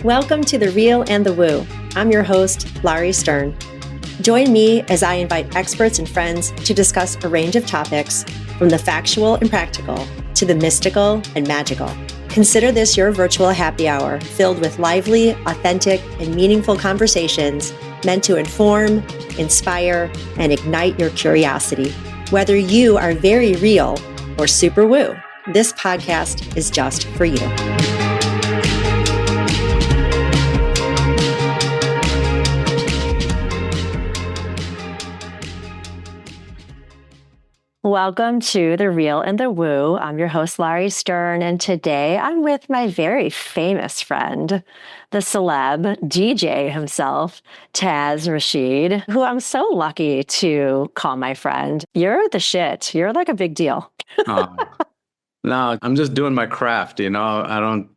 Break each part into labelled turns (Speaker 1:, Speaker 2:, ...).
Speaker 1: Welcome to The Real and the Woo. I'm your host, Laurie Stern. Join me as I invite experts and friends to discuss a range of topics, from the factual and practical to the mystical and magical. Consider this your virtual happy hour filled with lively, authentic, and meaningful conversations meant to inform, inspire, and ignite your curiosity. Whether you are very real or super woo, this podcast is just for you. Welcome to The Real and the Woo. I'm your host, Laurie Stern, and today I'm with my very famous friend, the celeb DJ himself, Taz Rashid, who I'm so lucky to call my friend. You're the shit. You're like a big deal.
Speaker 2: No, I'm just doing my craft, I don't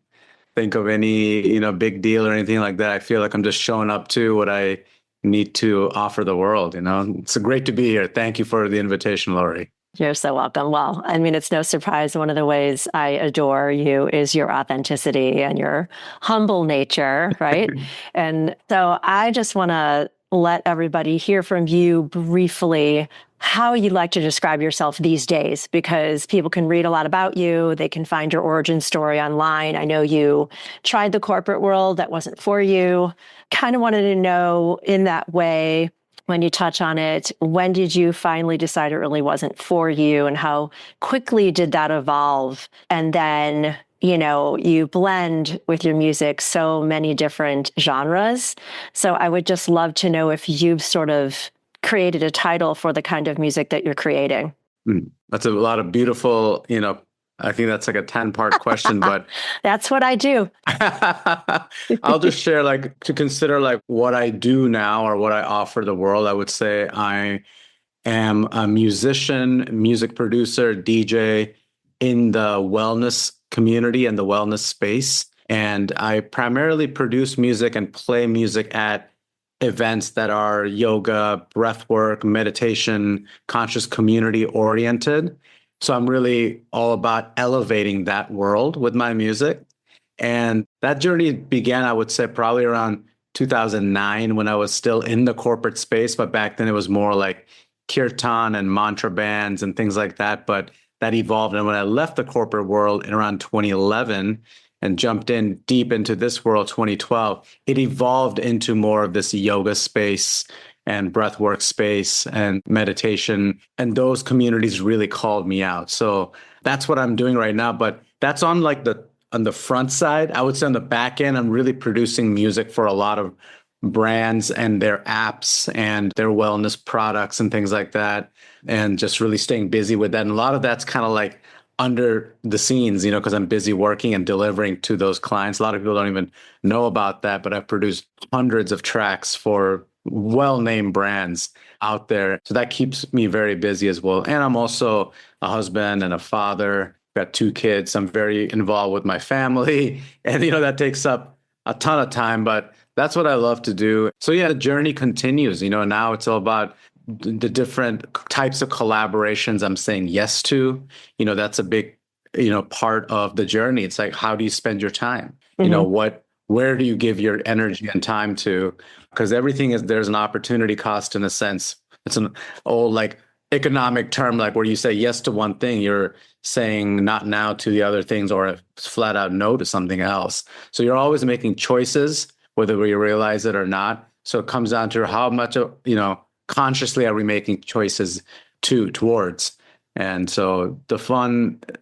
Speaker 2: think of any, big deal or anything like that. I feel like I'm just showing up to what I need to offer the world, It's great to be here. Thank you for the invitation, Laurie.
Speaker 1: You're so welcome. Well, I mean, it's no surprise. One of the ways I adore you is your authenticity and your humble nature, right? And so I just want to let everybody hear from you briefly how you like to describe yourself these days, because people can read a lot about you. They can find your origin story online. I know you tried the corporate world. That wasn't for you. Kind of wanted to know in that way, when you touch on it, when did you finally decide it really wasn't for you, and how quickly did that evolve? And then, you blend with your music so many different genres. So I would just love to know if you've sort of created a title for the kind of music that you're creating.
Speaker 2: That's a lot of beautiful, I think that's like a 10-part question, but
Speaker 1: that's what I do.
Speaker 2: I'll just share, to consider what I do now or what I offer the world. I would say I am a musician, music producer, DJ in the wellness community and the wellness space. And I primarily produce music and play music at events that are yoga, breathwork, meditation, conscious community oriented. So I'm really all about elevating that world with my music. And that journey began, I would say, probably around 2009 when I was still in the corporate space. But back then it was more like kirtan and mantra bands and things like that. But that evolved. And when I left the corporate world in around 2011 and jumped in deep into this world, 2012, it evolved into more of this yoga space and breathwork space and meditation. And those communities really called me out. So that's what I'm doing right now. But that's on on the front side. I would say on the back end, I'm really producing music for a lot of brands and their apps and their wellness products and things like that. And just really staying busy with that. And a lot of that's kind of like under the scenes, because I'm busy working and delivering to those clients. A lot of people don't even know about that, but I've produced hundreds of tracks for well-named brands out there. So that keeps me very busy as well. And I'm also a husband and a father. Got 2 kids. I'm very involved with my family. And, that takes up a ton of time, but that's what I love to do. So yeah, the journey continues. Now it's all about the different types of collaborations I'm saying yes to. That's a big, part of the journey. It's like, how do you spend your time? Where do you give your energy and time to? Because there's an opportunity cost in a sense. It's an old economic term, where you say yes to one thing, you're saying not now to the other things, or a flat out no to something else. So you're always making choices, whether we realize it or not. So it comes down to how much, consciously are we making choices towards. And so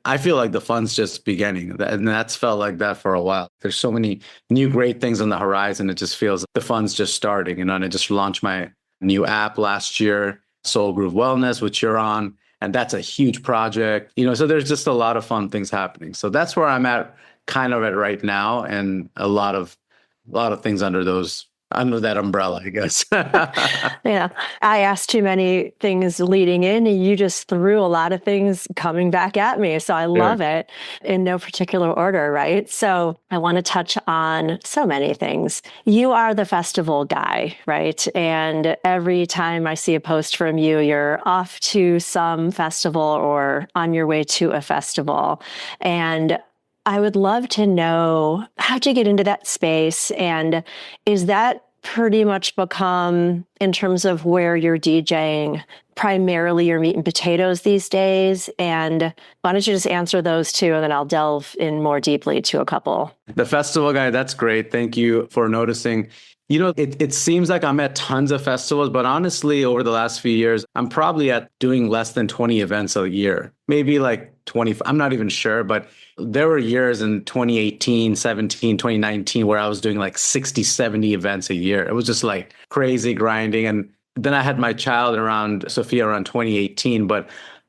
Speaker 2: I feel like the fun's just beginning. And that's felt like that for a while. There's so many new great things on the horizon. It just feels like the fun's just starting. And I just launched my new app last year, Soul Groove Wellness, which you're on. And that's a huge project. So there's just a lot of fun things happening. So that's where I'm at right now. And a lot of things under that umbrella, I guess.
Speaker 1: Yeah. I asked too many things leading in, and you just threw a lot of things coming back at me. So I love it in no particular order, right? So I want to touch on so many things. You are the festival guy, right? And every time I see a post from you, you're off to some festival or on your way to a festival. And I would love to know how'd you get into that space? And is that pretty much become, in terms of where you're DJing, primarily your meat and potatoes these days? And why don't you just answer those two, and then I'll delve in more deeply to a couple.
Speaker 2: The festival guy, that's great. Thank you for noticing. It seems like I'm at tons of festivals, but honestly, over the last few years, I'm probably at doing less than 20 events a year, maybe like 20. I'm not even sure, but there were years in 2018, 17, 2019, where I was doing like 60, 70 events a year. It was just like crazy grinding. And then I had my child around Sophia around 2018, but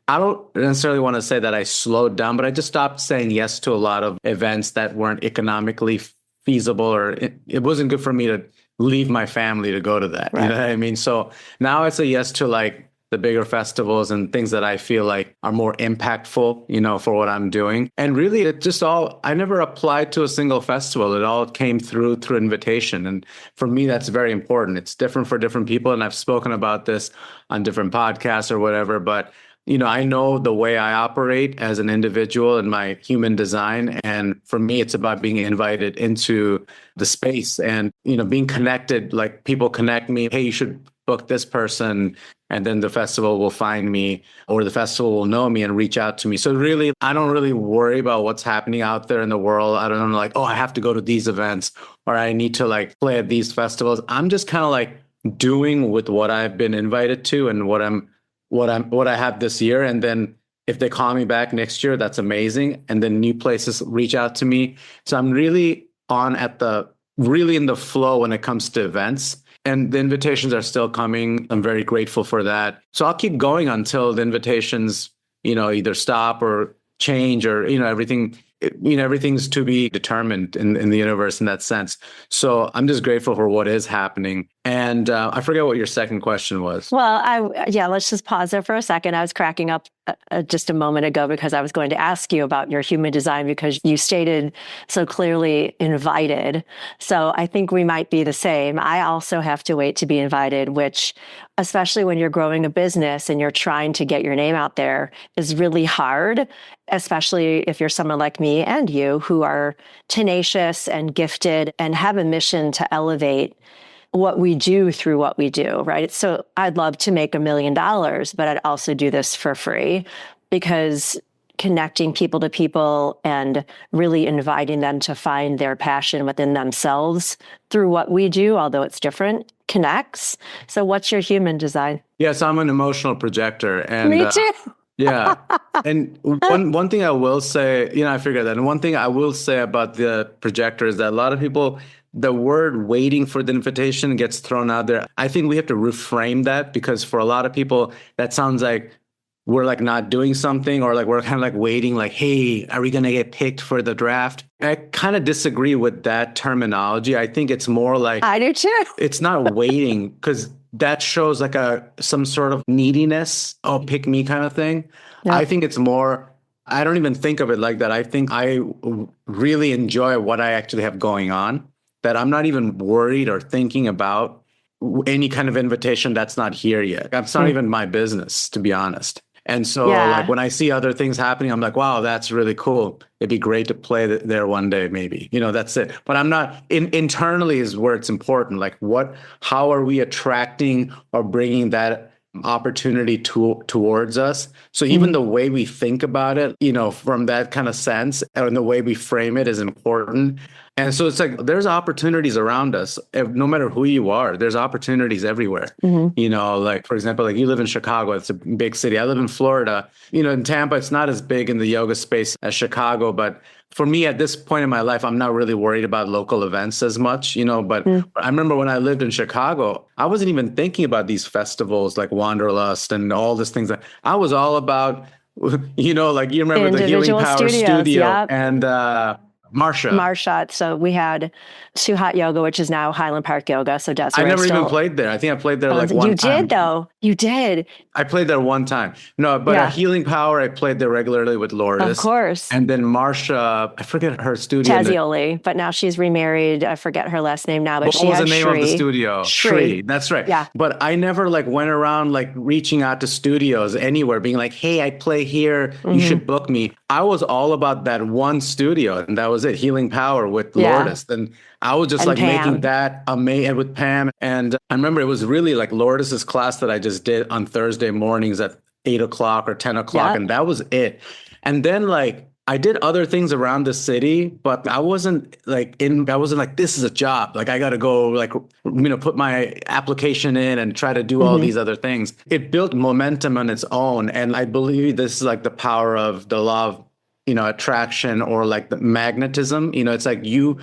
Speaker 2: I don't necessarily want to say that I slowed down, but I just stopped saying yes to a lot of events that weren't economically feasible, or it wasn't good for me to leave my family to go to that. Right. You know what I mean? So now I say yes to like the bigger festivals and things that I feel like are more impactful, for what I'm doing. And really it just I never applied to a single festival. It all came through invitation. And for me, that's very important. It's different for different people. And I've spoken about this on different podcasts or whatever, but I know the way I operate as an individual and my human design. And for me, it's about being invited into the space and, being connected. Like people connect me. Hey, you should book this person. And then the festival will find me, or the festival will know me and reach out to me. So really, I don't really worry about what's happening out there in the world. I don't know, like, I have to go to these events, or I need to like play at these festivals. I'm just kind of like doing with what I've been invited to and what I have this year. And then if they call me back next year, that's amazing. And then new places reach out to me. So I'm really really in the flow when it comes to events. And the invitations are still coming. I'm very grateful for that. So I'll keep going until the invitations, either stop or change, or, everything's to be determined in the universe in that sense. So I'm just grateful for what is happening. And I forget what your second question was.
Speaker 1: Well, let's just pause there for a second. I was cracking up just a moment ago because I was going to ask you about your human design, because you stated so clearly invited. So I think we might be the same. I also have to wait to be invited, which, especially when you're growing a business and you're trying to get your name out there, is really hard, especially if you're someone like me and you who are tenacious and gifted and have a mission to elevate what we do through what we do, right? So I'd love to make $1 million, but I'd also do this for free, because connecting people to people and really inviting them to find their passion within themselves through what we do, although it's different, connects. So what's your human design?
Speaker 2: Yes, I'm an emotional projector. And
Speaker 1: me too.
Speaker 2: Yeah. And one thing I will say, I figured that. And one thing I will say about the projector is that a lot of people, the word waiting for the invitation gets thrown out there. I think we have to reframe that, because for a lot of people, that sounds like we're like not doing something, or like we're kind of like waiting, like, hey, are we going to get picked for the draft? I kind of disagree with that terminology. I think it's more like,
Speaker 1: I do too.
Speaker 2: It's not waiting, because that shows like some sort of neediness, pick me kind of thing. Yep. I think it's more, I don't even think of it like that. I think I really enjoy what I actually have going on, that I'm not even worried or thinking about any kind of invitation that's not here yet. It's not even my business, to be honest. And so like when I see other things happening, I'm like, wow, that's really cool. It'd be great to play there one day, maybe, that's it. But I'm not internally is where it's important. Like how are we attracting or bringing that opportunity towards us? So even the way we think about it, from that kind of sense, and the way we frame it is important. And so it's like, there's opportunities around us. No matter who you are, there's opportunities everywhere. Like, for example, like you live in Chicago, it's a big city. I live in Florida. In Tampa, it's not as big in the yoga space as Chicago. But for me, at this point in my life, I'm not really worried about local events as much, but I remember when I lived in Chicago, I wasn't even thinking about these festivals like Wanderlust and all these things. I was all about, like you remember the Healing Power Studio and Marsha.
Speaker 1: So we had Suhat Yoga, which is now Highland Park Yoga. So Desiree,
Speaker 2: I never even played there. I think I played there like one time.
Speaker 1: You did, though. You did.
Speaker 2: I played there one time. No, but at Healing Power, I played there regularly with Lourdes.
Speaker 1: Of course.
Speaker 2: And then Marsha, I forget her studio.
Speaker 1: Tazioli, but now she's remarried. I forget her last name now, but
Speaker 2: what was the name of the studio?
Speaker 1: Shri.
Speaker 2: That's right.
Speaker 1: Yeah.
Speaker 2: But I never went around reaching out to studios anywhere, being like, hey, I play here. You should book me. I was all about that one studio, and that was it, Healing Power with
Speaker 1: Yeah.
Speaker 2: Lourdes. And I was just
Speaker 1: And
Speaker 2: like
Speaker 1: Pam.
Speaker 2: making that amazing with Pam. And I remember it was really like Lourdes's class that I just did on Thursday mornings at 8 o'clock or 10 o'clock.
Speaker 1: Yep.
Speaker 2: And that was it. And then like I did other things around the city, but I wasn't like, this is a job. Like I got to go like, put my application in and try to do all these other things. It built momentum on its own. And I believe this is like the power of the law of, attraction, or like the magnetism. It's like you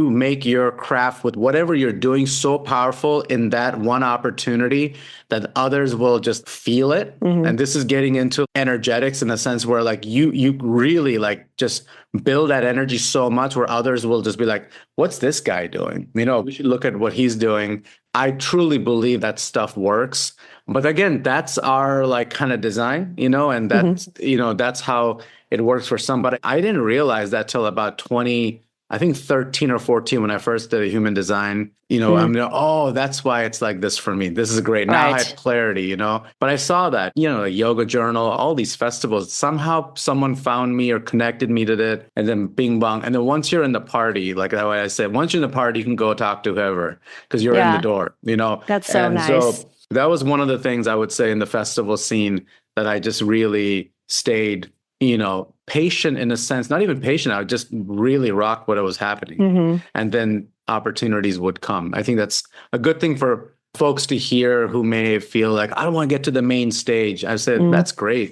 Speaker 2: make your craft with whatever you're doing so powerful in that one opportunity that others will just feel it. And this is getting into energetics in a sense where like you really like just build that energy so much where others will just be like, what's this guy doing? We should look at what he's doing. I truly believe that stuff works. But again, that's our like kind of design, and that's, that's how it works for somebody. I didn't realize that till about 13 or 14 when I first did a human design. That's why it's like this for me. This is great. Now I have clarity, But I saw that, the yoga journal, all these festivals, somehow someone found me or connected me to it, and then bing bong. And then once you're in the party, like that way I said, once you're in the party, you can go talk to whoever because you're in the door,
Speaker 1: That's so nice.
Speaker 2: So that was one of the things I would say in the festival scene that I just really stayed, patient in a sense, not even patient. I would just really rock what was happening. And then opportunities would come. I think that's a good thing for folks to hear who may feel like, I don't want to get to the main stage. I said, that's great.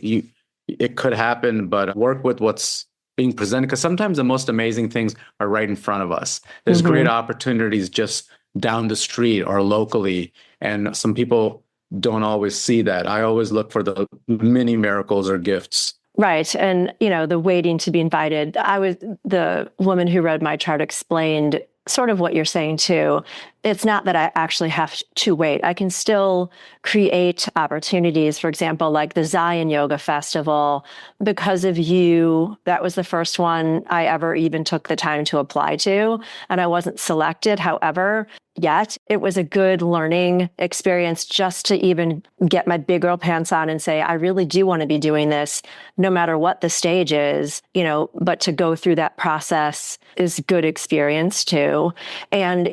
Speaker 2: It could happen, but work with what's being presented. Because sometimes the most amazing things are right in front of us. There's great opportunities just down the street or locally. And some people don't always see that. I always look for the mini miracles or gifts.
Speaker 1: Right. And, the waiting to be invited. The woman who read my chart explained sort of what you're saying too. It's not that I actually have to wait. I can still create opportunities. For example, like the Zion Yoga Festival, because of you, that was the first one I ever even took the time to apply to. And I wasn't selected. However, yet it was a good learning experience just to even get my big girl pants on and say, I really do want to be doing this no matter what the stage is, but to go through that process is good experience too. And,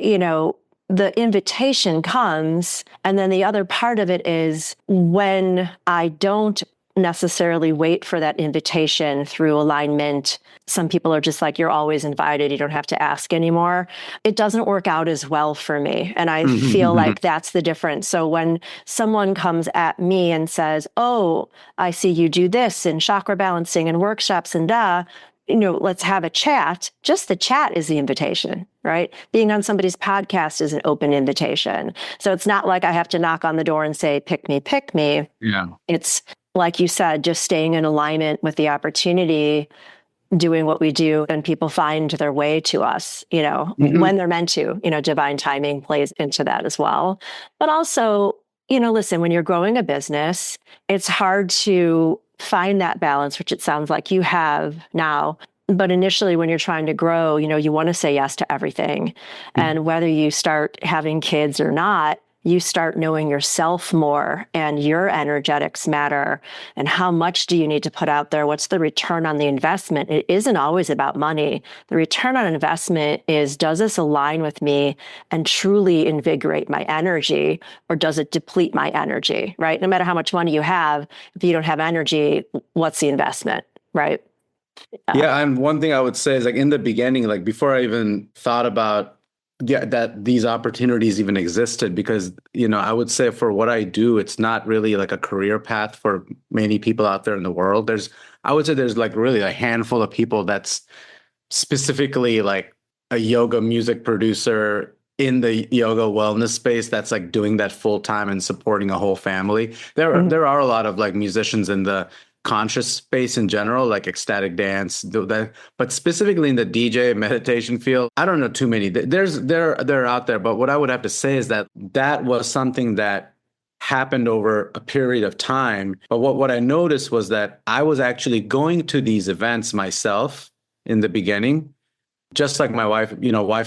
Speaker 1: the invitation comes, and then the other part of it is when I don't necessarily wait for that invitation through alignment. Some people are just like, you're always invited. You don't have to ask anymore. It doesn't work out as well for me. And I feel like that's the difference. So when someone comes at me and says, oh, I see you do this and chakra balancing and workshops and let's have a chat. Just the chat is the invitation, right? Being on somebody's podcast is an open invitation. So it's not like I have to knock on the door and say, pick me, pick me.
Speaker 2: Yeah.
Speaker 1: It's like you said, just staying in alignment with the opportunity, doing what we do, and people find their way to us, when they're meant to, divine timing plays into that as well. But also, listen, when you're growing a business, it's hard to find that balance, which it sounds like you have now. But initially, when you're trying to grow, you want to say yes to everything. And whether you start having kids or not, you start knowing yourself more and your energetics matter. And how much do you need to put out there? What's the return on the investment? It isn't always about money. The return on investment is, does this align with me and truly invigorate my energy, or does it deplete my energy, right? No matter how much money you have, if you don't have energy, what's the investment, right?
Speaker 2: Yeah. And one thing I would say is like in the beginning, like before I even thought about that these opportunities even existed, because, I would say for what I do, it's not really like a career path for many people out there in the world. I would say there's like really a handful of people that's specifically like a yoga music producer in the yoga wellness space that's like doing that full time and supporting a whole family. There are a lot of like musicians in the conscious space in general, like ecstatic dance, but specifically in the DJ meditation field, I don't know too many. They're out there, but what I would have to say is that was something that happened over a period of time. But what I noticed was that I was actually going to these events myself in the beginning, just like my wife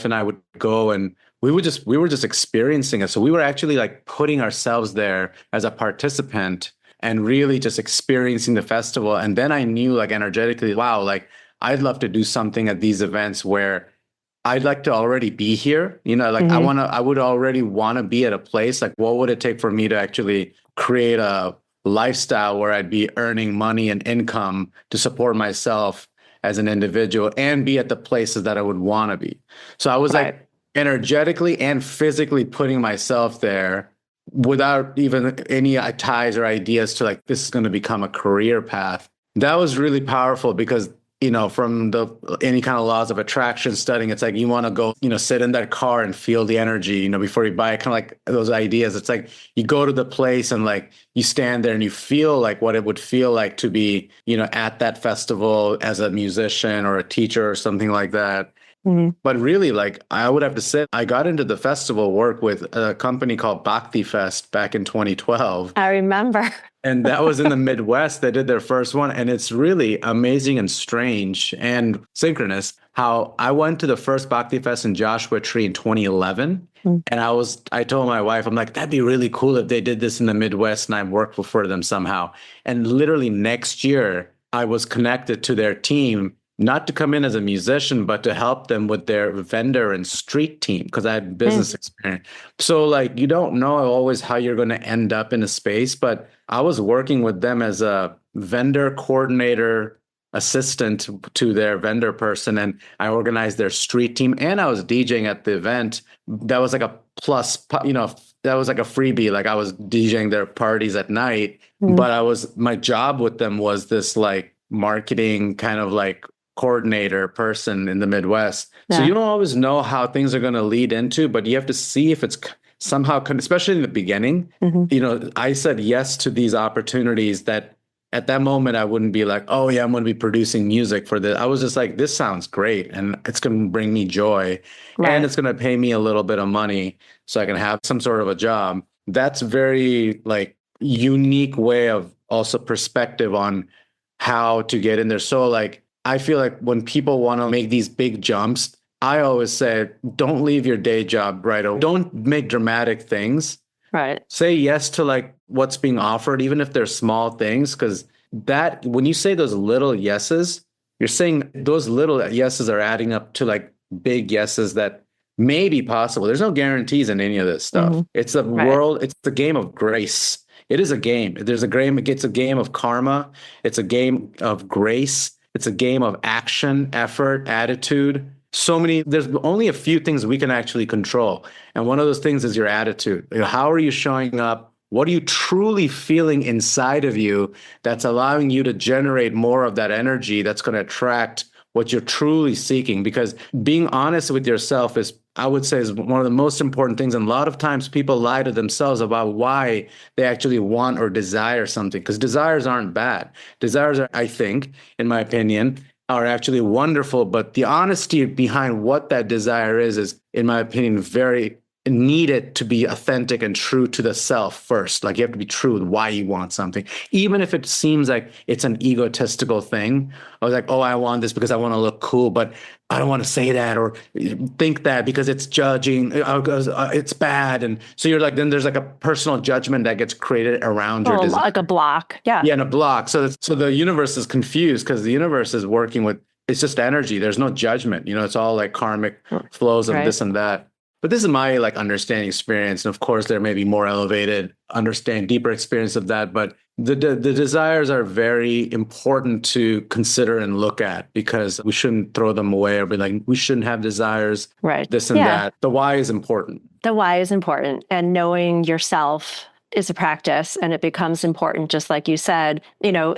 Speaker 2: and I would go, and we were just experiencing it. So we were actually like putting ourselves there as a participant. and really just experiencing the festival. And then I knew like energetically, wow, like I'd love to do something at these events where I'd like to already be here. Like I would already want to be at a place. Like, what would it take for me to actually create a lifestyle where I'd be earning money and income to support myself as an individual and be at the places that I would want to be. So I was like energetically and physically putting myself there without even any ties or ideas to like, this is going to become a career path. That was really powerful because from any kind of laws of attraction studying, it's like you want to go, sit in that car and feel the energy, before you buy it. Kind of like those ideas. It's like you go to the place and like you stand there and you feel like what it would feel like to be, at that festival as a musician or a teacher or something like that. But really, like I would have to say, I got into the festival work with a company called Bhakti Fest back in 2012.
Speaker 1: I remember.
Speaker 2: And that was in the Midwest. They did their first one. And it's really amazing and strange and synchronous how I went to the first Bhakti Fest in Joshua Tree in 2011. And I told my wife, I'm like, that'd be really cool if they did this in the Midwest and I worked for them somehow. And literally next year, I was connected to their team, not to come in as a musician, but to help them with their vendor and street team because I had business experience. So like, you don't know always how you're going to end up in a space, but I was working with them as a vendor coordinator assistant to their vendor person. And I organized their street team and I was DJing at the event. That was like a plus, that was like a freebie. Like I was DJing their parties at night, but my job with them was this like marketing kind of like coordinator person in the Midwest. Yeah. So you don't always know how things are going to lead into, but you have to see if it's somehow, especially in the beginning, I said yes to these opportunities that at that moment, I wouldn't be like, oh yeah, I'm going to be producing music for this. I was just like, this sounds great. And it's going to bring me joy and it's going to pay me a little bit of money so I can have some sort of a job. That's very like unique way of also perspective on how to get in there. So like, I feel like when people want to make these big jumps, I always say, don't leave your day job right away. Don't make dramatic things.
Speaker 1: Right.
Speaker 2: Say yes to like what's being offered, even if they're small things, because that when you say those little yeses, you're saying those little yeses are adding up to like big yeses that may be possible. There's no guarantees in any of this stuff. It's a world. It's the game of grace. It is a game. There's a game. It's a game of karma. It's a game of grace. It's a game of action, effort, attitude. There's only a few things we can actually control. And one of those things is your attitude. How are you showing up? What are you truly feeling inside of you that's allowing you to generate more of that energy that's going to attract what you're truly seeking? Because being honest with yourself I would say, is one of the most important things. And a lot of times people lie to themselves about why they actually want or desire something, because desires aren't bad. Desires are, I think, in my opinion, are actually wonderful. But the honesty behind what that desire is, in my opinion, very needed to be authentic and true to the self first. Like you have to be true with why you want something, even if it seems like it's an egotistical thing. I was like, oh, I want this because I want to look cool, but I don't want to say that or think that because it's judging, it's bad. And so you're like, then there's like a personal judgment that gets created around your desire.
Speaker 1: Like a block. Yeah.
Speaker 2: Yeah. And a block. So the universe is confused because the universe is working with, it's just energy. There's no judgment. It's all like karmic flows of this and that. But this is my like understanding experience. And of course, there may be more elevated, deeper experience of that. But the desires are very important to consider and look at because we shouldn't throw them away or be like, we shouldn't have desires, this and that. The why is important.
Speaker 1: The why is important. And knowing yourself is a practice, and it becomes important, just like you said,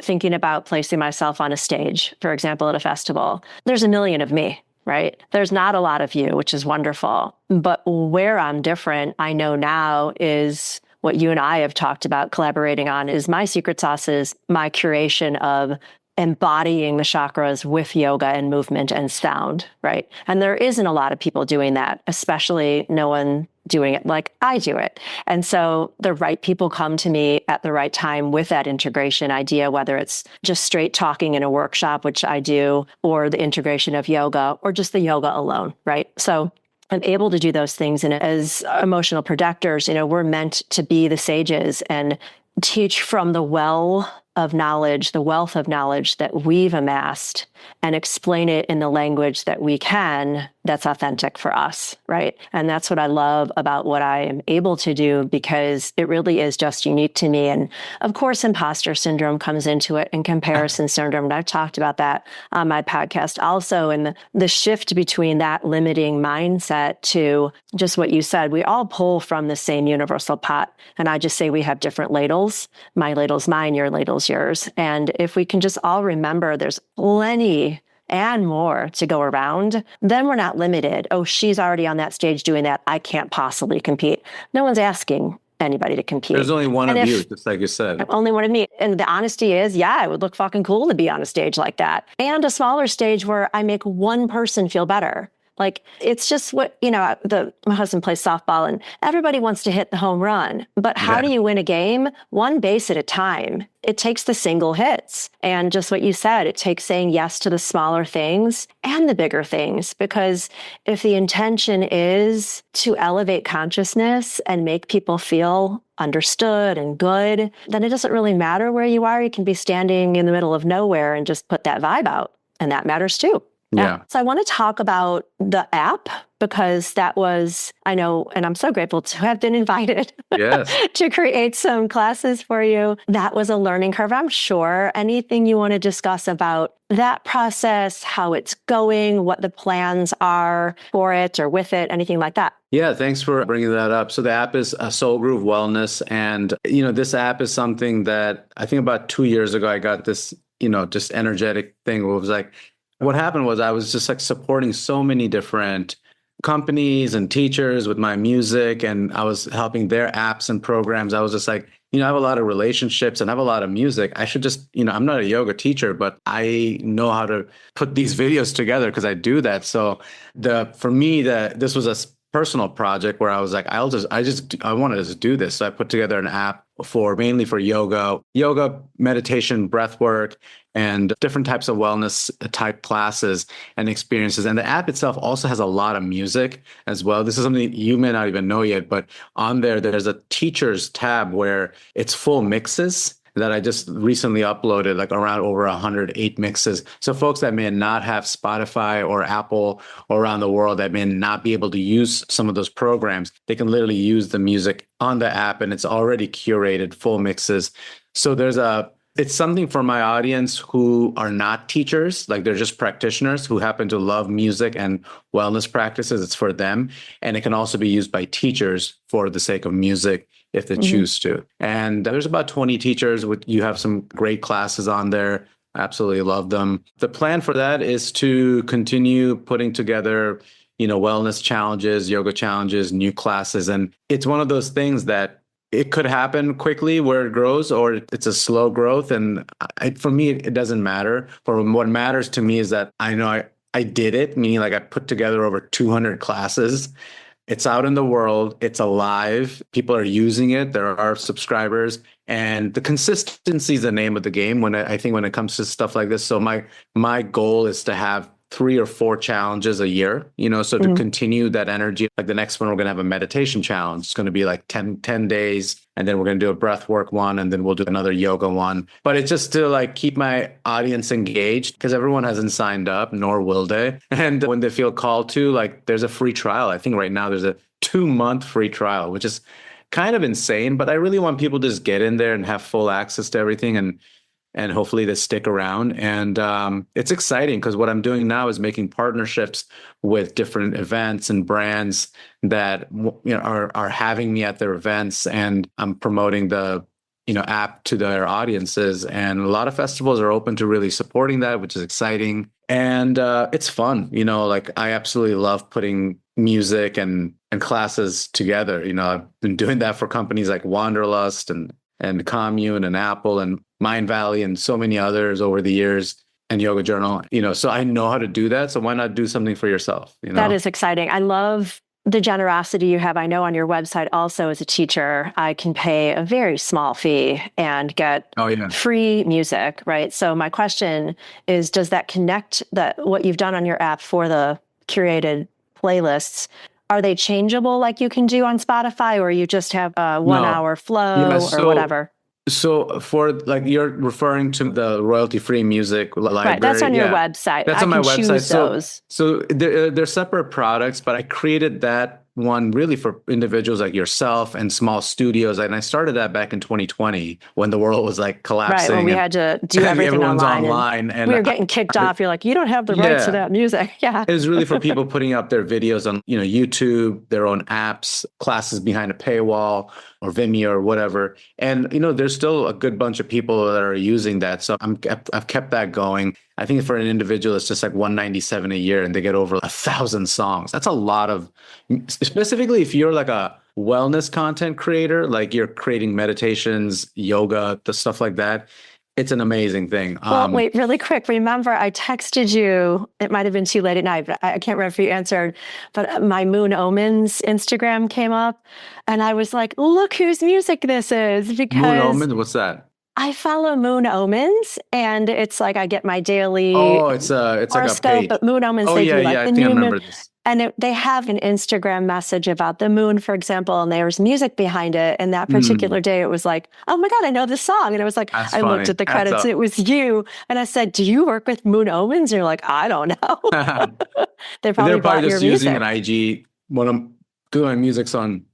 Speaker 1: thinking about placing myself on a stage, for example, at a festival. There's a million of me. Right? There's not a lot of you, which is wonderful. But where I'm different, I know now is what you and I have talked about collaborating on is my secret sauce is my curation of embodying the chakras with yoga and movement and sound, right? And there isn't a lot of people doing that, especially no one doing it like I do it. And so the right people come to me at the right time with that integration idea, whether it's just straight talking in a workshop, which I do, or the integration of yoga, or just the yoga alone, right? So I'm able to do those things. And as emotional projectors, we're meant to be the sages and teach from the well of knowledge, the wealth of knowledge that we've amassed, and explain it in the language that we can, that's authentic for us, right? And that's what I love about what I am able to do, because it really is just unique to me. And of course, imposter syndrome comes into it, and comparison syndrome. And I've talked about that on my podcast also. And the shift between that limiting mindset to just what you said, we all pull from the same universal pot. And I just say we have different ladles. My ladle's mine, your ladle's yours. And if we can just all remember there's plenty and more to go around, then we're not limited. Oh, she's already on that stage doing that, I can't possibly compete. No one's asking anybody to compete.
Speaker 2: There's only one of you, just like you said.
Speaker 1: Only one of me. And the honesty is, yeah, it would look fucking cool to be on a stage like that. And a smaller stage where I make one person feel better. Like, it's just what, my husband plays softball and everybody wants to hit the home run. But how do you win a game? One base at a time. It takes the single hits. And just what you said, it takes saying yes to the smaller things and the bigger things. Because if the intention is to elevate consciousness and make people feel understood and good, then it doesn't really matter where you are. You can be standing in the middle of nowhere and just put that vibe out. And that matters too.
Speaker 2: Yeah.
Speaker 1: So I want to talk about the app, because that was, I know, and I'm so grateful to have been invited to create some classes for you. That was a learning curve, I'm sure. Anything you want to discuss about that process, how it's going, what the plans are for it or with it, anything like that?
Speaker 2: Yeah, thanks for bringing that up. So the app is Soul Groove Wellness. And, this app is something that I think about 2 years ago, I got this, just energetic thing where it was like, what happened was I was just like supporting so many different companies and teachers with my music, and I was helping their apps and programs. I was just like, I have a lot of relationships and I have a lot of music. I should just, I'm not a yoga teacher, but I know how to put these videos together because I do that. So for me, this was a personal project where I was like, I want to just do this. So I put together an app mainly for yoga, meditation, breath work, and different types of wellness type classes and experiences. And the app itself also has a lot of music as well. This is something you may not even know yet, but on there's a teachers tab where it's full mixes that I just recently uploaded, like around over 108 mixes. So folks that may not have Spotify or Apple or around the world that may not be able to use some of those programs, they can literally use the music on the app, and it's already curated full mixes. So it's something for my audience who are not teachers, like they're just practitioners who happen to love music and wellness practices. It's for them. And it can also be used by teachers for the sake of music if they choose to. And there's about 20 teachers. You have some great classes on there. I absolutely love them. The plan for that is to continue putting together, wellness challenges, yoga challenges, new classes. And it's one of those things that it could happen quickly where it grows, or it's a slow growth. And for me, it doesn't matter. For what matters to me is that I know I did it, meaning like I put together over 200 classes. It's out in the world. It's alive. People are using it. There are subscribers, and the consistency is the name of the game when it comes to stuff like this. So my goal is to have 3 or 4 challenges a year, so to continue that energy. Like the next one, we're going to have a meditation challenge. It's going to be like 10 days. And then we're going to do a breath work one, and then we'll do another yoga one. But it's just to like keep my audience engaged, because everyone hasn't signed up, nor will they. And when they feel called to, like, there's a free trial. I think right now there's a 2-month free trial, which is kind of insane. But I really want people to just get in there and have full access to everything, and hopefully they stick around. And it's exciting because what I'm doing now is making partnerships with different events and brands that are having me at their events, and I'm promoting the app to their audiences. And a lot of festivals are open to really supporting that, which is exciting. And it's fun. Like I absolutely love putting music and classes together. I've been doing that for companies like Wanderlust and Commune and Apple and Mind Valley and so many others over the years, and Yoga Journal, so I know how to do that. So why not do something for yourself?
Speaker 1: That is exciting. I love the generosity you have. I know on your website also, as a teacher, I can pay a very small fee and get free music, right? So my question is, does that connect what you've done on your app for the curated playlists? Are they changeable like you can do on Spotify, or you just have a 1 hour flow or whatever?
Speaker 2: So for like you're referring to the royalty-free music library.
Speaker 1: Right. That's on your
Speaker 2: Yeah.
Speaker 1: website.
Speaker 2: That's
Speaker 1: I
Speaker 2: on my
Speaker 1: can
Speaker 2: website.
Speaker 1: choose those.
Speaker 2: So they're separate products, but I created that one really for individuals like yourself and small studios. And I started that back in 2020 when the world was like
Speaker 1: Right. When
Speaker 2: collapsing
Speaker 1: we
Speaker 2: and
Speaker 1: had to do everything
Speaker 2: everyone's
Speaker 1: online and
Speaker 2: online.
Speaker 1: we
Speaker 2: And
Speaker 1: were getting kicked off. You're like, you don't have the rights to
Speaker 2: yeah.
Speaker 1: that music. Yeah.
Speaker 2: It was really for people putting up their videos on, YouTube, their own apps, classes behind a paywall or Vimeo or whatever. And, there's still a good bunch of people that are using that. So I've kept that going. I think for an individual, it's just like 197 a year and they get over 1,000 songs. That's a lot of, specifically if you're like a wellness content creator, like you're creating meditations, yoga, the stuff like that. It's an amazing thing.
Speaker 1: Well, wait, really quick. Remember, I texted you. It might have been too late at night, but I can't remember if you answered. But my Moon Omens Instagram came up, and I was like, "Look whose music this is!" Because
Speaker 2: Moon Omens, what's that?
Speaker 1: I follow Moon Omens, and it's like I get my daily
Speaker 2: it's like a page.
Speaker 1: but Moon Omens,
Speaker 2: Oh
Speaker 1: they
Speaker 2: yeah,
Speaker 1: do like
Speaker 2: yeah. I
Speaker 1: the
Speaker 2: think I
Speaker 1: new
Speaker 2: remember
Speaker 1: moon.
Speaker 2: this.
Speaker 1: And they have an Instagram message about the moon, for example, and there's music behind it. And that particular day, it was like, oh my God, I know this song. And it was like,
Speaker 2: That's
Speaker 1: I
Speaker 2: funny.
Speaker 1: looked at the credits, and it was you. And I said, do you work with Moon Omens? And you're like, I don't know. They probably
Speaker 2: They're
Speaker 1: bought
Speaker 2: probably
Speaker 1: your
Speaker 2: just using
Speaker 1: music.
Speaker 2: an IG when I'm doing my music's on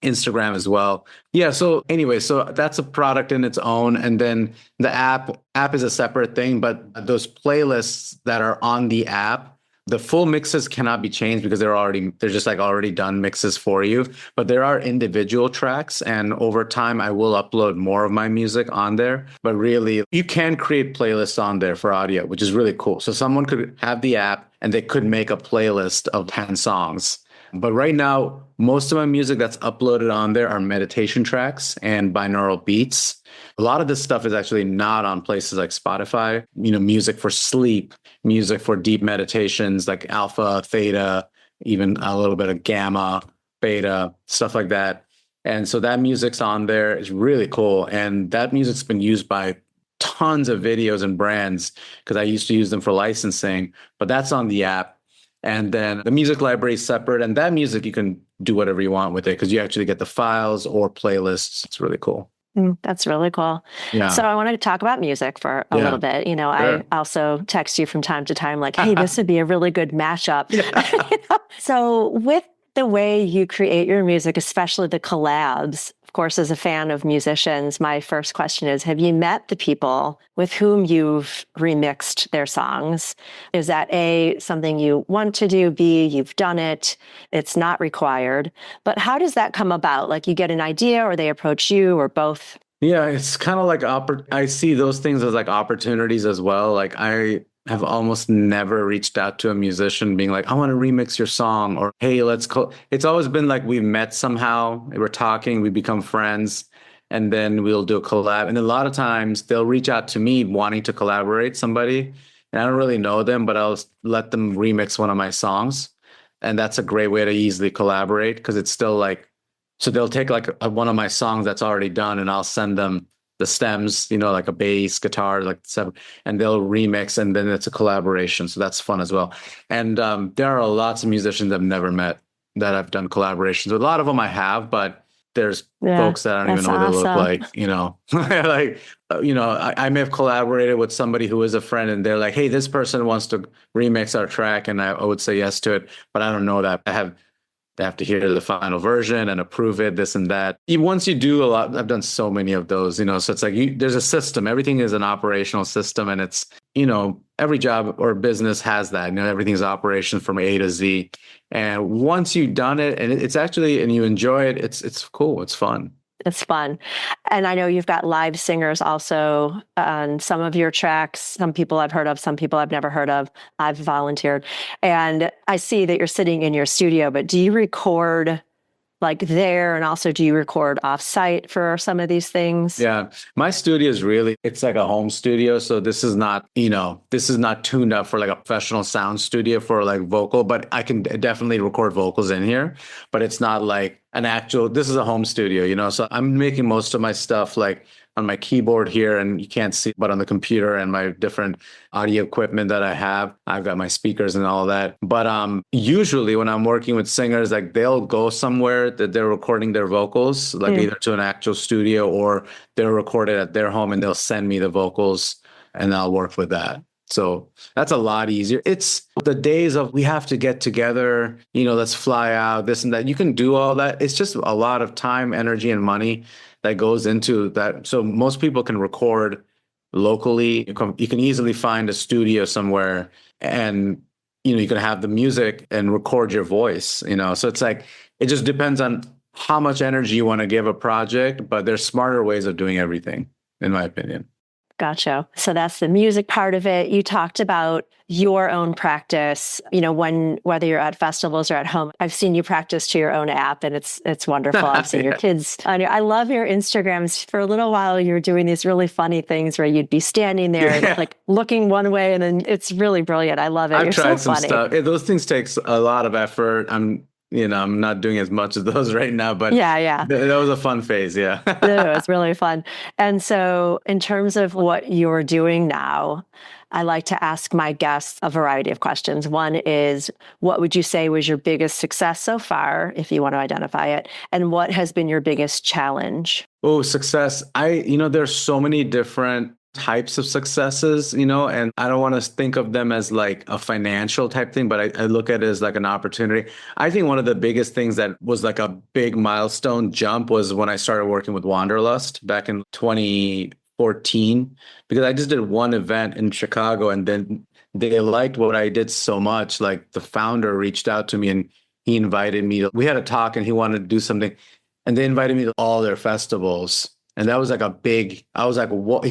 Speaker 2: Instagram as well. Yeah. So anyway, so that's a product in its own. And then the app is a separate thing, but those playlists that are on the app, the full mixes cannot be changed because they're just like already done mixes for you. But there are individual tracks, and over time I will upload more of my music on there. But really, you can create playlists on there for audio, which is really cool. So someone could have the app and they could make a playlist of 10 songs. But right now, most of my music that's uploaded on there are meditation tracks and binaural beats. A lot of this stuff is actually not on places like Spotify, music for sleep, music for deep meditations like alpha, theta, even a little bit of gamma, beta, stuff like that. And so that music's on there. It's really cool. And that music's been used by tons of videos and brands because I used to use them for licensing, but that's on the app. And then the music library is separate, and that music you can do whatever you want with it because you actually get the files or playlists. It's really cool.
Speaker 1: That's really cool.
Speaker 2: Yeah.
Speaker 1: So I wanted to talk about music for a little bit.
Speaker 2: Sure.
Speaker 1: I also text you from time to time, like, hey, this would be a really good mashup. So with the way you create your music, especially the collabs, of course, as a fan of musicians, my first question is, have you met the people with whom you've remixed their songs? Is that A, something you want to do? B, you've done it. It's not required. But how does that come about? Like you get an idea or they approach you or both?
Speaker 2: Yeah, it's kind of like I see those things as like opportunities as well. Like I have almost never reached out to a musician being like, I want to remix your song, or hey, it's always been like we've met somehow, we're talking, we become friends, and then we'll do a collab. And a lot of times they'll reach out to me wanting to collaborate somebody, and I don't really know them, but I'll let them remix one of my songs. And that's a great way to easily collaborate because it's still like, so they'll take like one of my songs that's already done and I'll send them the stems, like a bass, guitar, like seven, and they'll remix, and then it's a collaboration. So that's fun as well. And there are lots of musicians I've never met that I've done collaborations with. A lot of them I have, but there's folks that I don't even know what they look like, like, I may have collaborated with somebody who is a friend and they're like, hey, this person wants to remix our track. And I would say yes to it, but I don't know that. They have to hear the final version and approve it, this and that. Once you do a lot, I've done so many of those, so it's like there's a system. Everything is an operational system, and it's, every job or business has that. Everything's operation from A to Z. And once you've done it and it's actually, and you enjoy it, it's cool. It's fun.
Speaker 1: It's fun. And I know you've got live singers also on some of your tracks. Some people I've heard of, some people I've never heard of. I've volunteered. And I see that you're sitting in your studio, but do you record like there? And also, do you record off-site for some of these things?
Speaker 2: Yeah. My studio is it's like a home studio. So this is not tuned up for like a professional sound studio for like vocal, but I can definitely record vocals in here, but it's not like this is a home studio, so I'm making most of my stuff like on my keyboard here, and you can't see, but on the computer and my different audio equipment that I have, I've got my speakers and all that. But usually when I'm working with singers, like they'll go somewhere that they're recording their vocals, like either to an actual studio or they're recorded at their home, and they'll send me the vocals and I'll work with that. So that's a lot easier. It's the days of we have to get together, let's fly out, this and that. You can do all that. It's just a lot of time, energy, and money that goes into that. So most people can record locally. You can easily find a studio somewhere, and you can have the music and record your voice. So it's like it just depends on how much energy you want to give a project, but there's smarter ways of doing everything, in my opinion.
Speaker 1: Gotcha. So that's the music part of it. You talked about your own practice, whether you're at festivals or at home. I've seen you practice to your own app, and it's wonderful. I've seen your kids. I love your Instagrams. For a little while, you were doing these really funny things where you'd be standing there like looking one way, and then it's really brilliant. I love it.
Speaker 2: I've
Speaker 1: You're
Speaker 2: tried
Speaker 1: so
Speaker 2: some
Speaker 1: funny.
Speaker 2: stuff. Those things takes a lot of effort. I'm not doing as much of those right now, but that was a fun phase. Yeah.
Speaker 1: It's really fun. And so in terms of what you're doing now, I like to ask my guests a variety of questions. One is, what would you say was your biggest success so far, if you want to identify it? And what has been your biggest challenge?
Speaker 2: Oh, success. There's so many different types of successes, and I don't want to think of them as like a financial type thing, but I look at it as like an opportunity. I think one of the biggest things that was like a big milestone jump was when I started working with Wanderlust back in 2014, because I just did one event in Chicago, and then they liked what I did so much. Like the founder reached out to me and he invited me. We had a talk and he wanted to do something, and they invited me to all their festivals. And that was like I was like, what?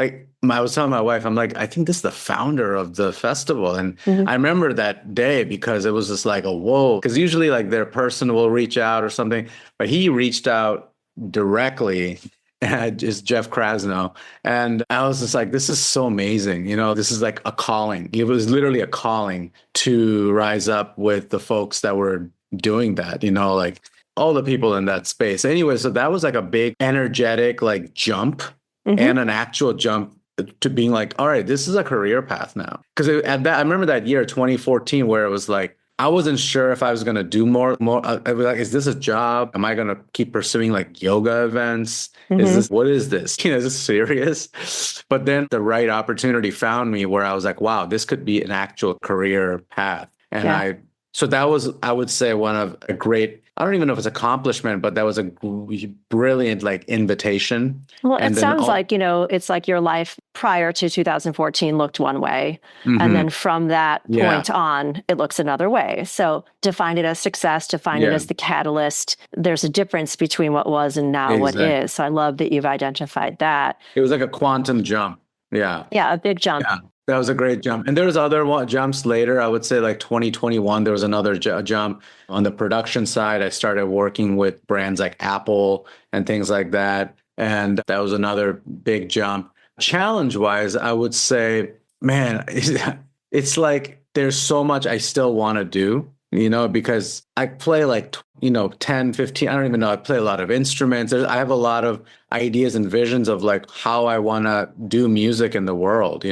Speaker 2: I was telling my wife, I'm like, I think this is the founder of the festival. And I remember that day because it was just like a whoa. Because usually like their person will reach out or something, but he reached out directly, just Jeff Krasno. And I was just like, this is so amazing. This is like a calling. It was literally a calling to rise up with the folks that were doing that, like all the people in that space. Anyway, so that was like a big energetic like jump. And an actual jump to being like, all right, this is a career path now. Because I remember that year, 2014, where it was like, I wasn't sure if I was going to do more. I was like, is this a job? Am I going to keep pursuing like yoga events? What is this? Is this serious? But then the right opportunity found me where I was like, wow, this could be an actual career path. And so that was, I would say, one of a great, I don't even know if it's accomplishment, but that was a brilliant like invitation.
Speaker 1: Well, it sounds like, it's like your life prior to 2014 looked one way. And then from that point on, it looks another way. So define it as success, define it as the catalyst. There's a difference between what was and now what is. So I love that you've identified that.
Speaker 2: It was like a quantum jump. Yeah.
Speaker 1: Yeah, a big jump.
Speaker 2: Yeah. That was a great jump. And there was other jumps later. I would say like 2021, there was another jump. On the production side, I started working with brands like Apple and things like that. And that was another big jump. Challenge-wise, I would say, man, it's like there's so much I still want to do, because I play like, 10, 15, I don't even know. I play a lot of instruments. I have a lot of ideas and visions of like how I want to do music in the world,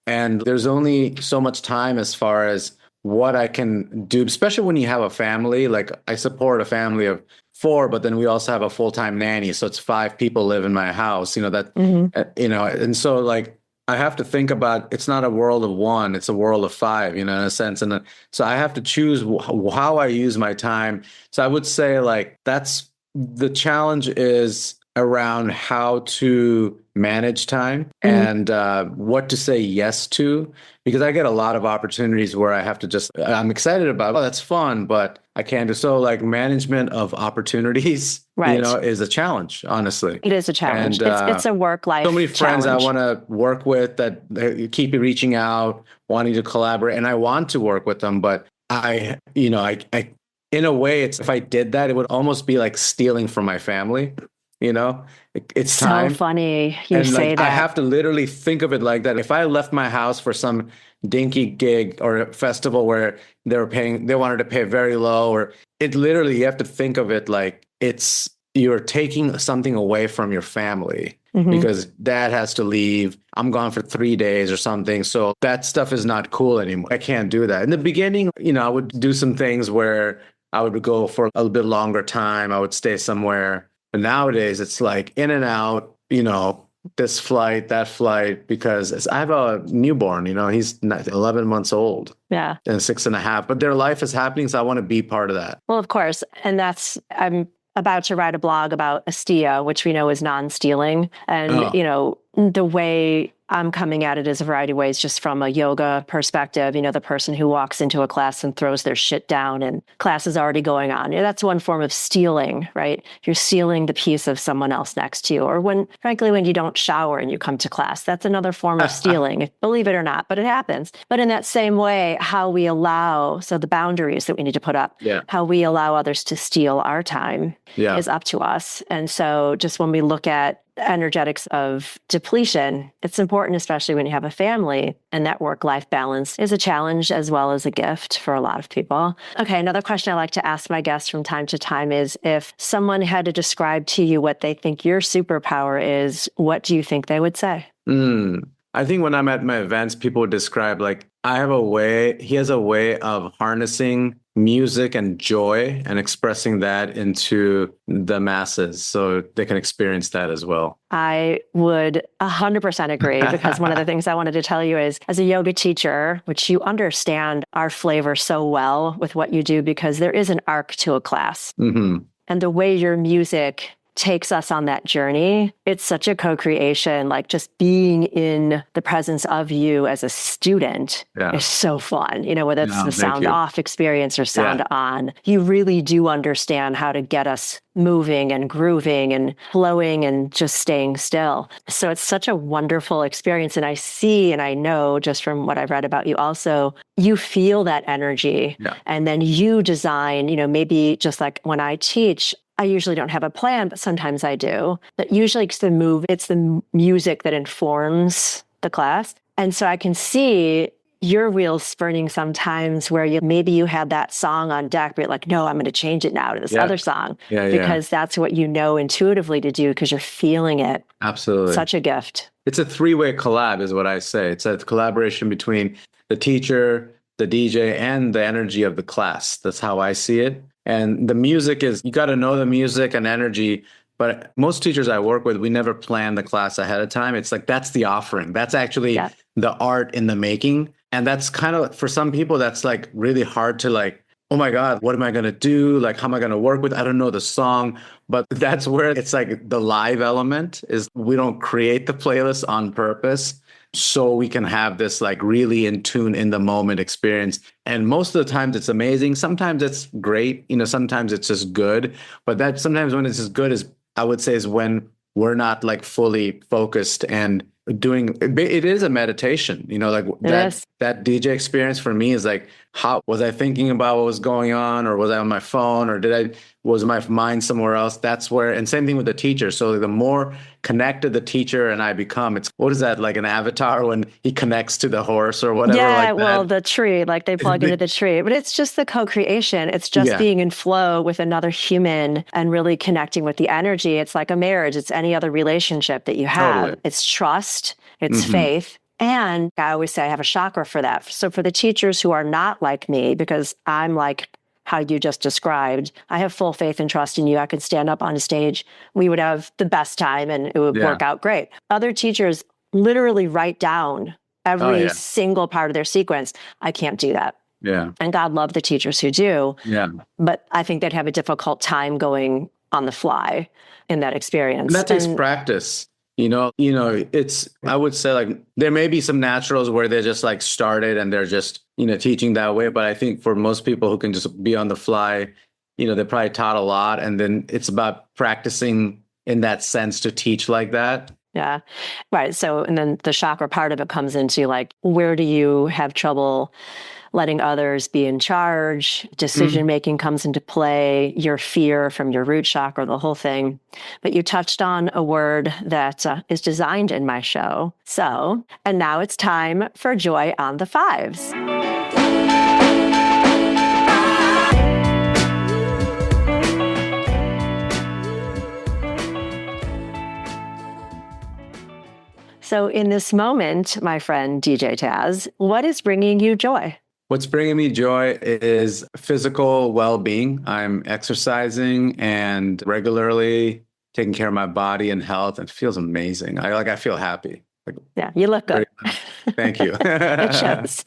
Speaker 2: and there's only so much time as far as what I can do, especially when you have a family. Like I support a family of 4, but then we also have a full-time nanny. So it's 5 people live in my house, and so like, I have to think about, it's not a world of 1, it's a world of 5, in a sense. And so I have to choose how I use my time. So I would say like, that's the challenge is around how to manage time and what to say yes to, because I get a lot of opportunities where I have to I'm excited about, oh, that's fun, but I can't do. So like management of opportunities, is a challenge, honestly.
Speaker 1: It is a challenge. And, it's a work-life
Speaker 2: so many friends
Speaker 1: challenge.
Speaker 2: I want to work with that they keep reaching out, wanting to collaborate, and I want to work with them, but I in a way, if I did that, it would almost be like stealing from my family. It's
Speaker 1: so
Speaker 2: time.
Speaker 1: So funny you say that.
Speaker 2: I have to literally think of it like that. If I left my house for some dinky gig or a festival where they wanted to pay very low, or it literally, you have to think of it like it's you're taking something away from your family
Speaker 1: Mm-hmm.
Speaker 2: because dad has to leave. I'm gone for 3 days or something. So that stuff is not cool anymore. I can't do that. In the beginning, I would do some things where I would go for a little bit longer time. I would stay somewhere. But nowadays it's like in and out, this flight, that flight, because I have a newborn, he's 11 months old.
Speaker 1: Yeah.
Speaker 2: And 6.5, but their life is happening. So I want to be part of that.
Speaker 1: Well, of course. And I'm about to write a blog about Astia, which we know is non-stealing. And, the way I'm coming at it is a variety of ways, just from a yoga perspective, the person who walks into a class and throws their shit down and class is already going on. That's one form of stealing, right? You're stealing the piece of someone else next to you. Or when you don't shower and you come to class, that's another form of stealing, believe it or not, but it happens. But in that same way, the boundaries that we need to put up, how we allow others to steal our time is up to us. And so just when we look at energetics of depletion, it's important, especially when you have a family, and that work-life balance is a challenge as well as a gift for a lot of people. Okay, another question I like to ask my guests from time to time is, if someone had to describe to you what they think your superpower is, what do you think they would say?
Speaker 2: I think when I'm at my events, people would describe he has a way of harnessing music and joy and expressing that into the masses so they can experience that as well.
Speaker 1: I would 100% agree, because one of the things I wanted to tell you is, as a yoga teacher, which you understand our flavor so well with what you do, because there is an arc to a class.
Speaker 2: Mm-hmm.
Speaker 1: And the way your music takes us on that journey, it's such a co-creation. Like, just being in the presence of you as a student is so fun. Whether it's the sound off experience or sound on, you really do understand how to get us moving and grooving and flowing and just staying still. So it's such a wonderful experience. And I see, and I know just from what I've read about you also, you feel that energy. And then you design, maybe just like when I teach, I usually don't have a plan, but sometimes I do. But usually it's the music that informs the class. And so I can see your wheels spinning sometimes where you had that song on deck, but you're like, no, I'm going to change it now to this other song. Because that's what you know intuitively to do, because you're feeling it.
Speaker 2: Absolutely.
Speaker 1: Such a gift.
Speaker 2: It's a 3-way collab is what I say. It's a collaboration between the teacher, the DJ, and the energy of the class. That's how I see it. And the music you got to know the music and energy. But most teachers I work with, we never plan the class ahead of time. It's like, that's the offering. That's actually the art in the making. And that's kind of, for some people, that's like really hard to oh my God, what am I going to do? Like, how am I going to work with? I don't know the song. But that's where it's like the live element is, we don't create the playlist on purpose. So we can have this really in tune, in the moment experience. And most of the times it's amazing. Sometimes it's great. Sometimes it's just good. But that sometimes when it's as good as, I would say, is when we're not fully focused and doing it is a meditation, that DJ experience for me is how was I thinking about what was going on, or was I on my phone, or was my mind somewhere else? That's where, and same thing with the teacher. So the more connected the teacher and I become, what is that, like an avatar when he connects to the horse or whatever?
Speaker 1: Yeah, the tree, they plug into the tree. But it's just the co-creation. It's just being in flow with another human and really connecting with the energy. It's like a marriage. It's any other relationship that you have. Totally. It's trust. It's faith. And I always say I have a chakra for that. So for the teachers who are not like me, because I'm like how you just described, I have full faith and trust in you. I could stand up on a stage. We would have the best time and it would work out great. Other teachers literally write down every single part of their sequence. I can't do that.
Speaker 2: Yeah.
Speaker 1: And God love the teachers who do. Yeah. But I think they'd have a difficult time going on the fly in that experience.
Speaker 2: And that takes practice. It's, I would say there may be some naturals where they just started and they're just, teaching that way. But I think for most people who can just be on the fly, they probably taught a lot. And then it's about practicing in that sense to teach like that.
Speaker 1: Yeah. Right. So, and then the chakra part of it comes into where do you have trouble letting others be in charge? Decision-making comes into play, your fear from your root chakra, the whole thing. But you touched on a word that is designed in my show. So, and now it's time for Joy on the Fives. So in this moment, my friend DJ Taz, what is bringing you joy?
Speaker 2: What's bringing me joy is physical well-being. I'm exercising and regularly taking care of my body and health, and it feels amazing. I feel happy.
Speaker 1: Yeah, you look good.
Speaker 2: Thank you.
Speaker 1: It shows.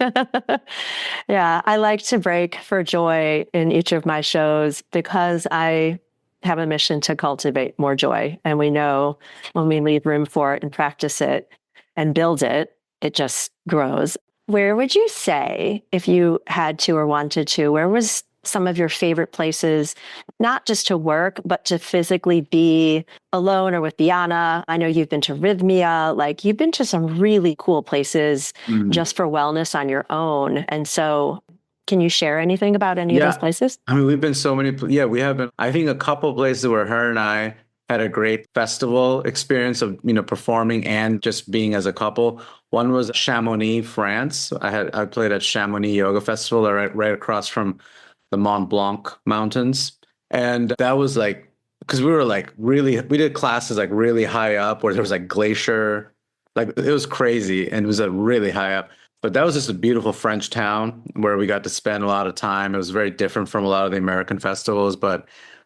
Speaker 1: Yeah, I like to break for joy in each of my shows because I have a mission to cultivate more joy. And we know when we leave room for it and practice it and build it, it just grows. Where would you say, if you had to or wanted to, where was some of your favorite places, not just to work, but to physically be alone or with Biana? I know you've been to Rhythmia, like you've been to some really cool places just for wellness on your own. And so can you share anything about any of those places?
Speaker 2: I mean, we've been so many, we have been, I think a couple of places where her and I had a great festival experience of, performing and just being as a couple. One was Chamonix, France. I played at Chamonix Yoga Festival right across from the Mont Blanc mountains. And that was like, because we were like we did classes like really high up where there was like glacier, like it was crazy and it was really high up. But that was just a beautiful French town where we got to spend a lot of time. It was very different from a lot of the American festivals, but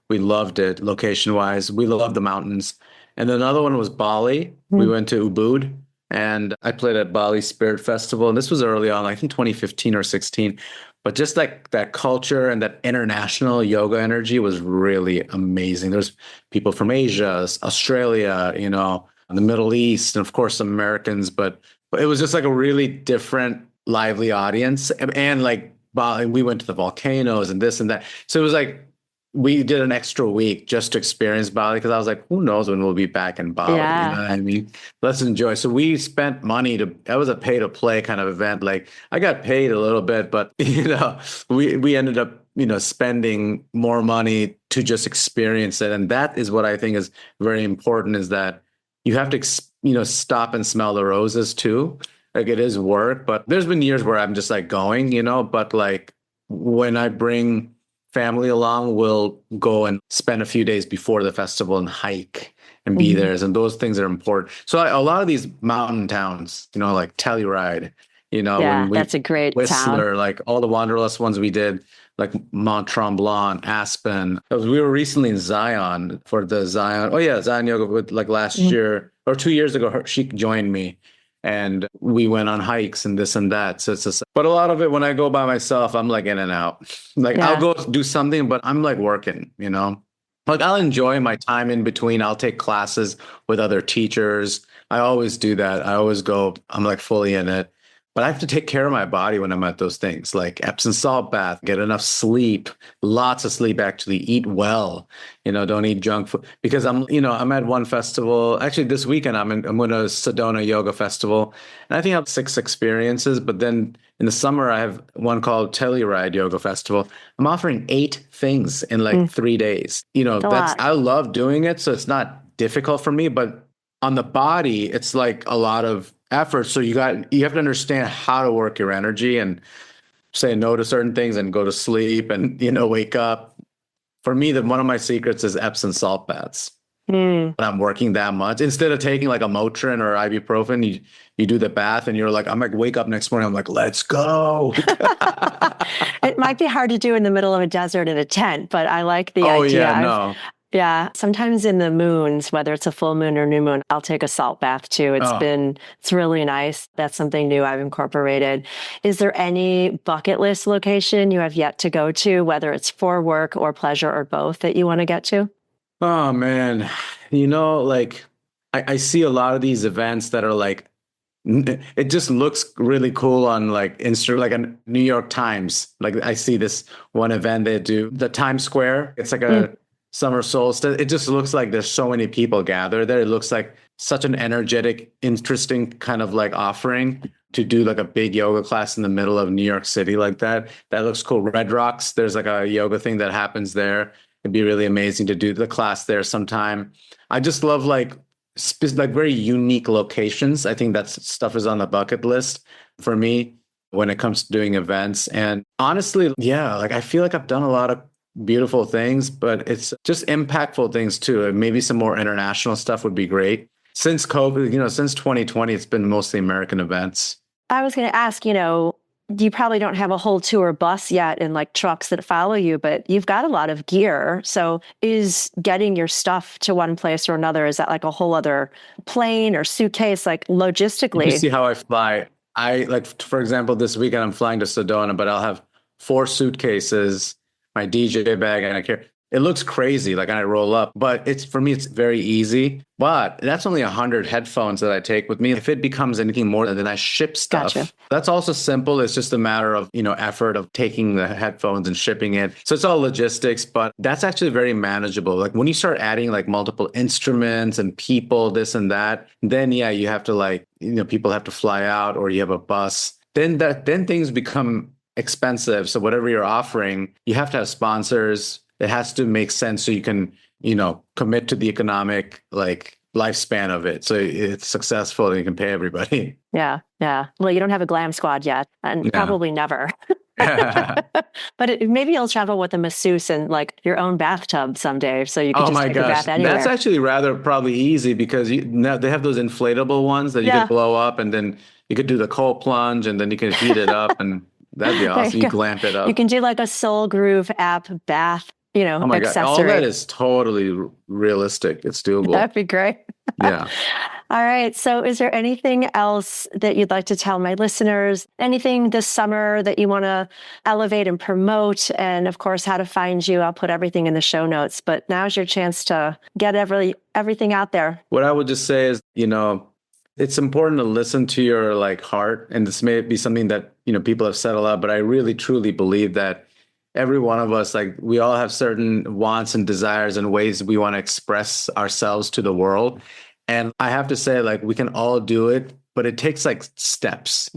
Speaker 2: we loved it location-wise. We loved the mountains. And another one was Bali. We went to Ubud and I played at Bali Spirit Festival. And this was early on, I think 2015 or 16. But just like that culture and that international yoga energy was really amazing. There's people from Asia, Australia, the Middle East, and of course some Americans. But it was just like a really different, lively audience. And like Bali, we went to the volcanoes and this and that. So it was like, we did an extra week just to experience Bali because I was like, who knows when we'll be back in Bali?
Speaker 1: Yeah.
Speaker 2: You know what I mean? Let's enjoy. So we spent money that was a pay to play kind of event. Like I got paid a little bit, but we ended up, spending more money to just experience it. And that is what I think is very important is that you have to, stop and smell the roses too. Like it is work, but there's been years where I'm just like going, but like when I bring family along, we'll go and spend a few days before the festival and hike and be there. And those things are important. So a lot of these mountain towns, like Telluride,
Speaker 1: that's a great
Speaker 2: Whistler,
Speaker 1: town.
Speaker 2: like all the Wanderlust ones we did, like Mont Tremblant, Aspen. We were recently in Zion for the Zion. Oh yeah, Zion Yoga with like last year or 2 years ago, she joined me. And we went on hikes and this and that. So it's just, but a lot of it, when I go by myself, I'm like in and out. Like I'll go do something, but I'm like working, like I'll enjoy my time in between. I'll take classes with other teachers. I always do that. I always go, I'm like fully in it. But I have to take care of my body when I'm at those things, like Epsom salt bath, get enough sleep, lots of sleep, actually eat well, don't eat junk food because I'm at one festival. Actually, this weekend, I'm going to Sedona Yoga Festival. And I think I have 6 experiences. But then in the summer, I have one called Telluride Yoga Festival. I'm offering 8 things in like 3 days. I love doing it. So it's not difficult for me. But on the body, it's like a lot of effort. So you have to understand how to work your energy and say no to certain things and go to sleep and, wake up. For me, one of my secrets is Epsom salt baths. When I'm working that much, instead of taking like a Motrin or ibuprofen, you do the bath and you're like, I'm like, wake up next morning. I'm like, let's go.
Speaker 1: It might be hard to do in the middle of a desert in a tent, but I like the idea.
Speaker 2: Oh yeah, no.
Speaker 1: Yeah. Sometimes in the moons, whether it's a full moon or new moon, I'll take a salt bath too. It's really nice. That's something new I've incorporated. Is there any bucket list location you have yet to go to, whether it's for work or pleasure or both, that you want to get to?
Speaker 2: Oh man. Like I see a lot of these events that are like, it just looks really cool on like Insta, like a New York Times. Like I see this one event they do, the Times Square. It's like a summer solstice. It just looks like there's so many people gathered there. It looks like such an energetic, interesting kind of like offering to do like a big yoga class in the middle of New York City like that. That looks cool. Red Rocks, there's like a yoga thing that happens there. It'd be really amazing to do the class there sometime. I just love like very unique locations. I think that stuff is on the bucket list for me when it comes to doing events. And honestly, yeah, like I feel like I've done a lot of beautiful things, but it's just impactful things too. And maybe some more international stuff would be great. since COVID, since 2020, it's been mostly American events.
Speaker 1: I was going to ask, you probably don't have a whole tour bus yet and like trucks that follow you, but you've got a lot of gear. So is getting your stuff to one place or another, is that like a whole other plane or suitcase, like logistically?
Speaker 2: You see how I fly. For example, this weekend I'm flying to Sedona, but I'll have 4 suitcases, my DJ bag, and I carry. It looks crazy, like I roll up, but for me, it's very easy. But that's only 100 headphones that I take with me. If it becomes anything more, then I ship stuff.
Speaker 1: Gotcha.
Speaker 2: That's also simple. It's just a matter of, effort of taking the headphones and shipping it. So it's all logistics, but that's actually very manageable. Like when you start adding like multiple instruments and people, this and that, then yeah, you have to people have to fly out or you have a bus. Then things become expensive. So whatever you're offering, you have to have sponsors. It has to make sense so you can, commit to the economic lifespan of it. So it's successful and you can pay everybody.
Speaker 1: Yeah. Yeah. Well, you don't have a glam squad yet and probably never. But maybe you'll travel with a masseuse and like your own bathtub someday. So you can just take a bath anywhere.
Speaker 2: That's actually probably easy because they have those inflatable ones that you can blow up and then you could do the cold plunge and then you can heat it up and that'd be awesome. You glamp it up.
Speaker 1: You can do like a Soul Groove app bath,
Speaker 2: oh my
Speaker 1: accessory.
Speaker 2: God. All that is totally realistic. It's doable.
Speaker 1: That'd be great.
Speaker 2: Yeah.
Speaker 1: All right. So is there anything else that you'd like to tell my listeners? Anything this summer that you want to elevate and promote? And of course, how to find you. I'll put everything in the show notes, but now's your chance to get everything out there.
Speaker 2: What I would just say is, it's important to listen to your heart. And this may be something that, people have said a lot, but I really, truly believe that every one of us, we all have certain wants and desires and ways we want to express ourselves to the world. And I have to say, we can all do it, but it takes steps,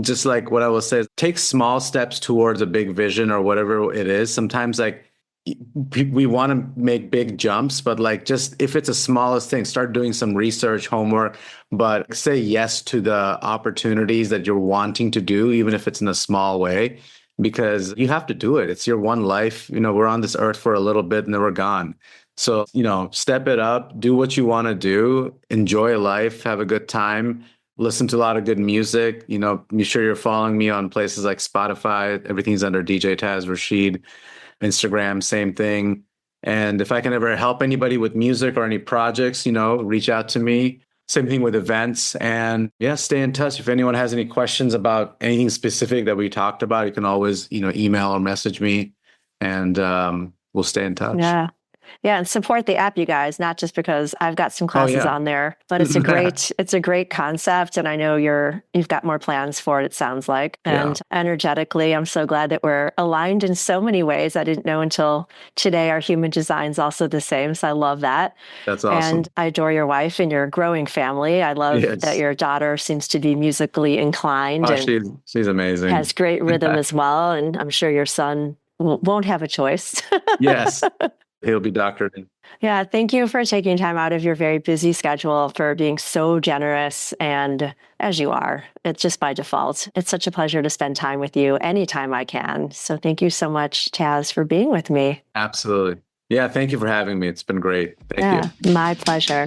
Speaker 2: just like what I will say, take small steps towards a big vision or whatever it is. Sometimes we want to make big jumps, but just if it's the smallest thing, start doing some research, homework, but say yes to the opportunities that you're wanting to do, even if it's in a small way. Because you have to do it. It's your one life. We're on this earth for a little bit and then we're gone. So, step it up, do what you want to do, enjoy life, have a good time, listen to a lot of good music. Be sure you're following me on places like Spotify. Everything's under DJ Taz Rashid. Instagram, same thing. And if I can ever help anybody with music or any projects, reach out to me. Same thing with events. And yeah, stay in touch. If anyone has any questions about anything specific that we talked about, you can always, email or message me and we'll stay in touch.
Speaker 1: Yeah. Yeah, and support the app, you guys, not just because I've got some classes on there, but it's a great concept. And I know you've got more plans for it, it sounds like. And energetically, I'm so glad that we're aligned in so many ways. I didn't know until today our human design's also the same. So I love that.
Speaker 2: That's awesome.
Speaker 1: And I adore your wife and your growing family. I love that your daughter seems to be musically inclined.
Speaker 2: Oh,
Speaker 1: and
Speaker 2: she's amazing.
Speaker 1: Has great rhythm as well. And I'm sure your son won't have a choice.
Speaker 2: Yes. He'll be doctored in.
Speaker 1: Yeah, thank you for taking time out of your very busy schedule, for being so generous. And as you are, it's just by default. It's such a pleasure to spend time with you anytime I can. So thank you so much, Taz, for being with me.
Speaker 2: Absolutely. Yeah, thank you for having me. It's been great. Thank you.
Speaker 1: My pleasure.